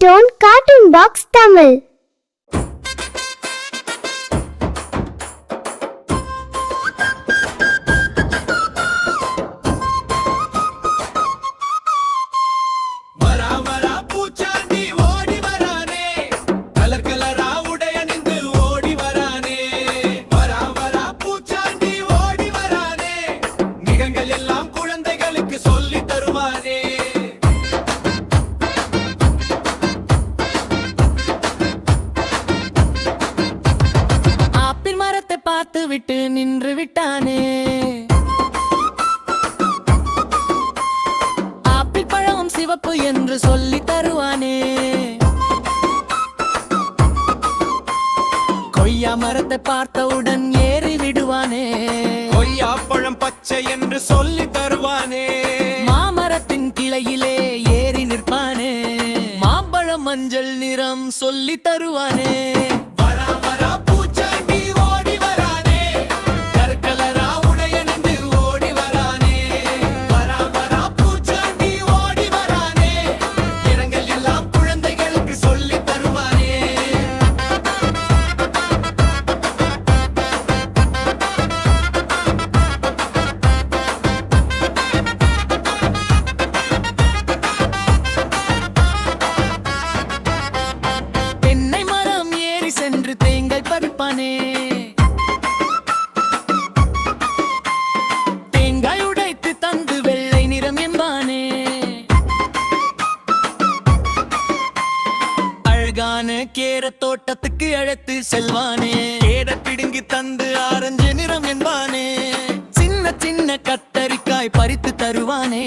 Ringtone cartoon box Tamil. பார்த்து விட்டு நின்று விட்டானே, ஆப்பிள் பழம் சிவப்பு என்று சொல்லி தருவானே, கொய்யா மரத்தை பார்த்தவுடன் ஏறி விடுவானே, கொய்யா பழம் பச்சை என்று சொல்லி தருவானே, மாமரத்தின் கிளையிலே ஏறி நிற்பானே, மாம்பழம் மஞ்சள் நிறம் சொல்லி தருவானே. சென்று தேங்காய் பறிப்பானே, தேங்காய் உடைத்து தந்து வெள்ளை நிறம் என்பானே, அழகான கேரட் தோட்டத்துக்கு அழைத்து செல்வானே, கேரட் பிடுங்கி தந்து ஆரஞ்சு நிறம் என்பானே, சின்ன சின்ன கத்தரிக்காய் பறித்து தருவானே.